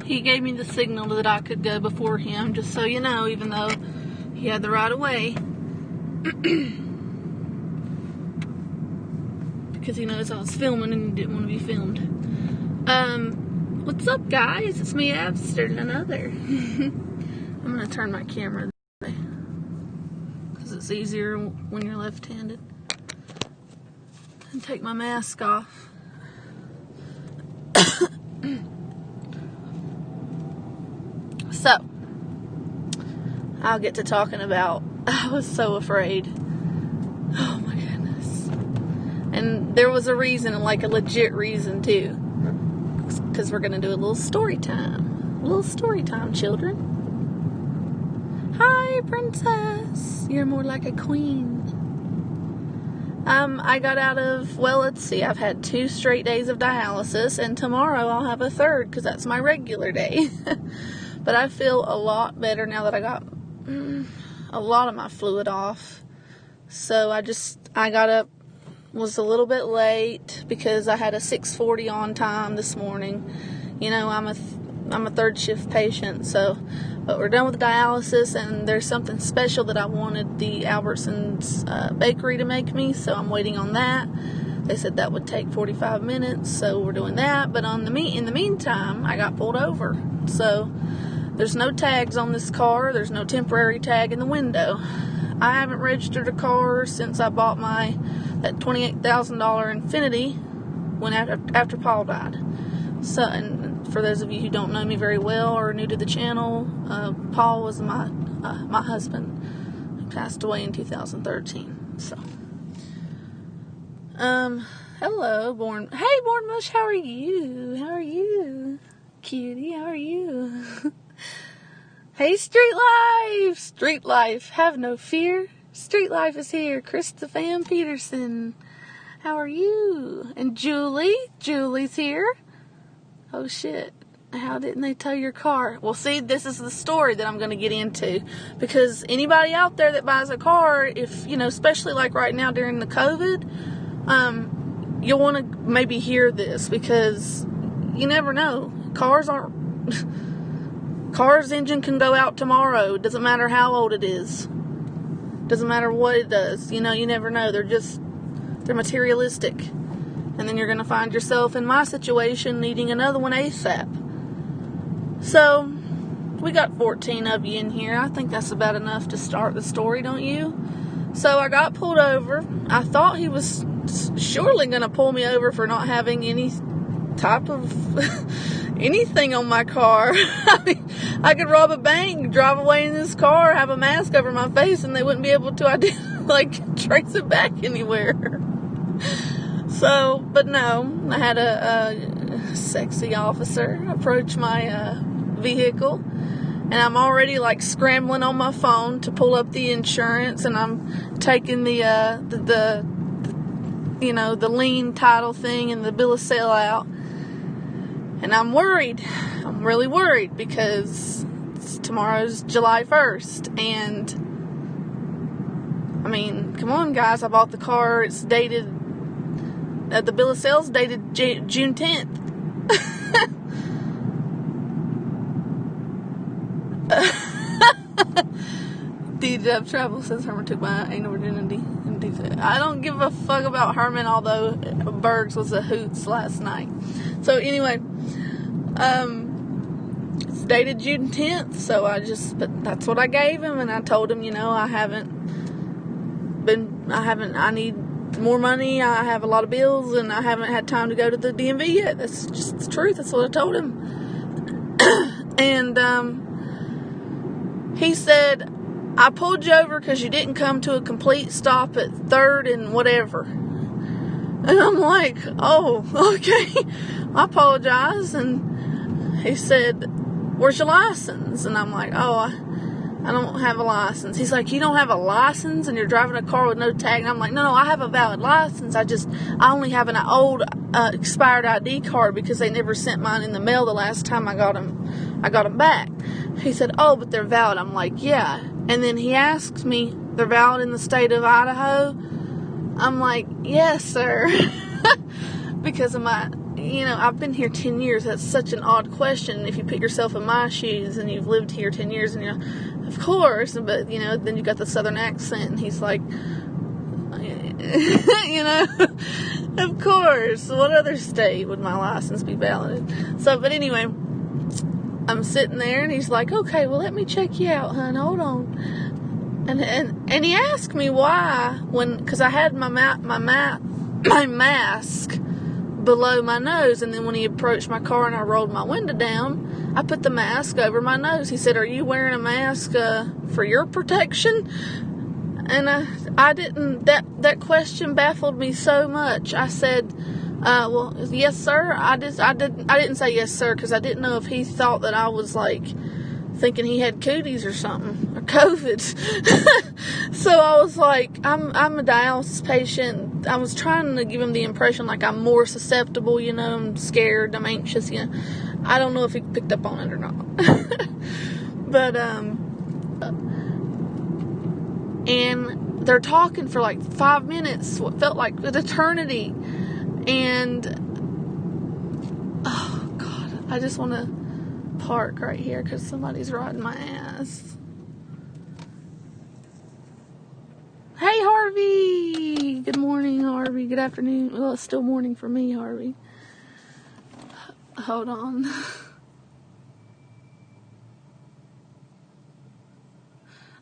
He gave me the signal that I could go before him, just so you know, even though he had the right of way. Because he knows I was filming and didn't want to be filmed. What's up, guys? It's me, Abster, and another. I'm going to turn my camera this way, because it's easier when you're left-handed. And take my mask off. So, I'll get to talking about, I was so afraid. Oh my goodness. And there was a reason, like a legit reason too. Because we're going to do a little story time. A little story time, children. Hi, princess. You're more like a queen. I got out of, well, let's see, I've had 2 straight days of dialysis, and tomorrow I'll have a 3rd, because that's my regular day. But I feel a lot better now that I got a lot of my fluid off. So I got up, was a little bit late, because I had a 6:40 on time this morning. You know, I'm a 3rd shift patient, but we're done with the dialysis, and there's something special that I wanted the Albertsons bakery to make me, so I'm waiting on that. They said that would take 45 minutes, so we're doing that. But in the meantime, I got pulled over. So there's no tags on this car. There's no temporary tag in the window. I haven't registered a car since I bought that $28,000 Infiniti when after Paul died. So, and for those of you who don't know me very well or are new to the channel, Paul was my husband. He passed away in 2013. So, hello, Hey, Born Mush, how are you? How are you, cutie? How are you? Hey, Street Life! Street Life, have no fear. Street Life is here. Christopher Peterson. How are you? And Julie's here. Oh shit. How didn't they tow your car? Well, see, this is the story that I'm going to get into. Because anybody out there that buys a car, if, you know, especially like right now during the COVID, you'll want to maybe hear this, because you never know. Cars engine can go out tomorrow. It doesn't matter how old it is. Doesn't matter what it does. You know, you never know. They're materialistic. And then you're going to find yourself in my situation needing another one ASAP. So, we got 14 of you in here. I think that's about enough to start the story, don't you? So, I got pulled over. I thought he was surely going to pull me over for not having any type of anything on my car. I mean, I could rob a bank, drive away in this car, have a mask over my face, and they wouldn't be able to trace it back anywhere. So, but no, I had a sexy officer approach my vehicle, and I'm already scrambling on my phone to pull up the insurance, and I'm taking the lien title thing and the bill of sale out. And I'm worried. I'm really worried, because tomorrow's July 1st. And, I mean, come on, guys. I bought the car. It's dated, the bill of sale's dated June 10th. D-Dub Travel says Herman took my anal virginity. I don't give a fuck about Herman, although Bergs was a hoots last night. So anyway, it's dated June 10th, so but that's what I gave him, and I told him, I need more money, I have a lot of bills, and I haven't had time to go to the DMV yet. That's just the truth. That's what I told him. And, he said, I pulled you over because you didn't come to a complete stop at 3rd and whatever. And I'm like, oh, okay. I apologize. And he said, where's your license? And I'm like, oh, I don't have a license. He's like, you don't have a license and you're driving a car with no tag? And I'm like, no, I have a valid license. I only have an old expired ID card because they never sent mine in the mail the last time I got them back. He said, oh, but they're valid. I'm like, yeah. And then he asks me, they're valid in the state of Idaho? I'm like, yes, sir. Because of my, I've been here 10 years. That's such an odd question. If you put yourself in my shoes and you've lived here 10 years, and of course, but, then you got the southern accent, and he's like, of course, what other state would my license be valid? So, but anyway, I'm sitting there, and he's like, okay, well, let me check you out, hon, hold on. And he asked me why, because I had my mask below my nose, and then when he approached my car and I rolled my window down, I put the mask over my nose. He said, are you wearing a mask for your protection? And I didn't, that question baffled me so much. I said, well, yes, sir. I didn't say yes, sir, because I didn't know if he thought that I was like thinking he had cooties or something, or COVID. So I was like, I'm a dialysis patient. I was trying to give him the impression like I'm more susceptible, I'm scared, I'm anxious, I don't know if he picked up on it or not. But, and they're talking for like 5 minutes, what felt like an eternity. And, oh God, I just want to park right here because somebody's riding my ass. Hey, Harvey! Good morning, Harvey. Good afternoon. Well, it's still morning for me, Harvey. Hold on.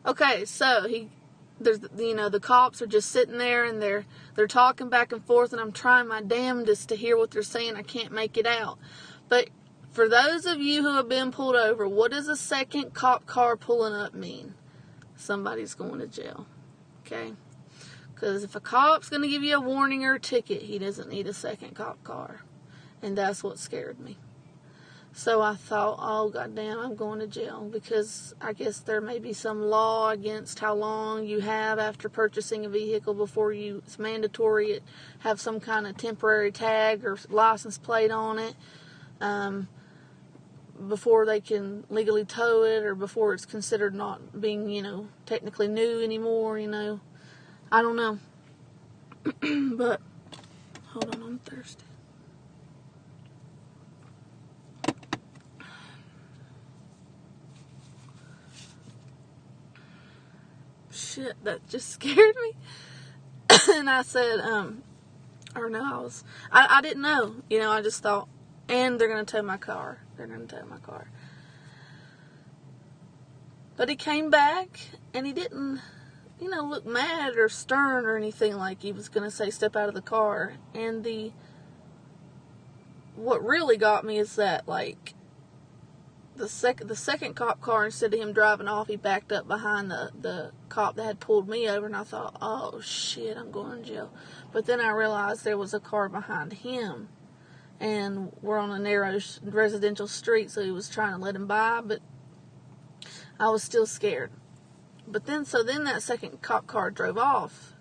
Okay, so there's the cops are just sitting there, and they're talking back and forth, and I'm trying my damnedest to hear what they're saying. I can't make it out. But for those of you who have been pulled over, what does a second cop car pulling up mean? Somebody's going to jail. Okay? Because if a cop's going to give you a warning or a ticket, he doesn't need a second cop car. And that's what scared me. So I thought, oh, goddamn, I'm going to jail. Because I guess there may be some law against how long you have after purchasing a vehicle before it's mandatory to have some kind of temporary tag or license plate on it. Before they can legally tow it, or before it's considered not being, technically new anymore, I don't know. But, hold on, I'm thirsty. Shit, that just scared me. And I said, I didn't know, I just thought, and they're going to tow my car. But he came back, and he didn't, look mad or stern or anything like he was going to say, step out of the car. And what really got me is that, like, the second cop car, instead of him driving off, he backed up behind the cop that had pulled me over, and I thought, oh, shit, I'm going to jail. But then I realized there was a car behind him. And we're on a narrow residential street, so he was trying to let him by, but I was still scared. But then that second cop car drove off,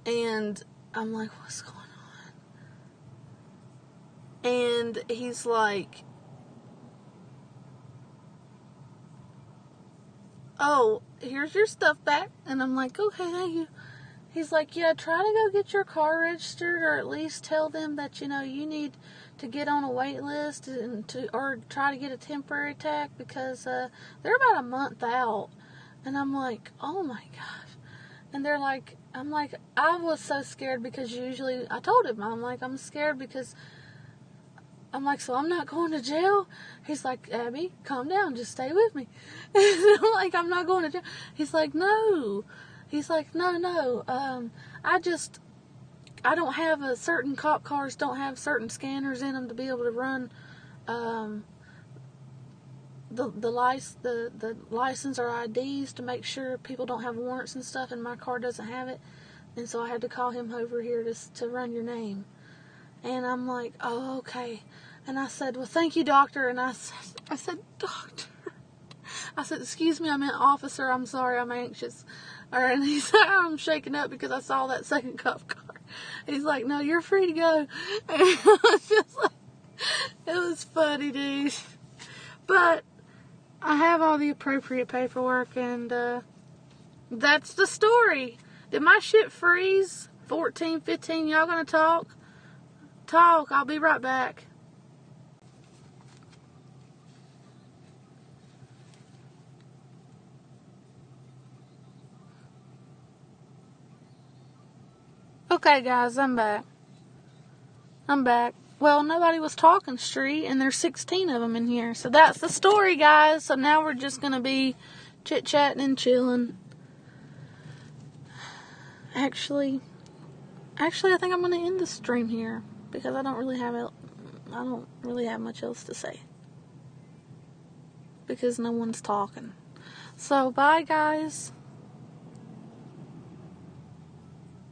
and I'm like, what's going on? And he's like, oh, here's your stuff back. And I'm like, okay, thank you. He's like, yeah, try to go get your car registered, or at least tell them that, you need to get on a wait list or try to get a temporary tag, because they're about a month out. And I'm like, oh my gosh. And I'm like, I was so scared because usually, I told him, I'm like, I'm scared because, I'm like, so I'm not going to jail? He's like, Abby, calm down, just stay with me. And I'm like, I'm not going to jail. He's like, no. He's like, no, I don't have certain cop cars don't have certain scanners in them to be able to run, the license or IDs to make sure people don't have warrants and stuff, and my car doesn't have it, and so I had to call him over here to run your name. And I'm like, oh, okay. And I said, well, thank you, doctor. And I said, doctor. I said, excuse me, I meant officer, I'm sorry, I'm anxious. And he said, I'm shaking up because I saw that second cop car. He's like, no, you're free to go. And it was just like, it was funny, dude. But I have all the appropriate paperwork, and that's the story. Did my shit freeze? 14, 15, y'all gonna talk? talk. I'll be right back. Okay, guys, I'm back. Well, nobody was talking street, and there's 16 of them in here. So that's the story, guys. So now we're just going to be chit-chatting and chilling. Actually, I think I'm going to end the stream here because I don't really have much else to say because no one's talking. So, bye, guys.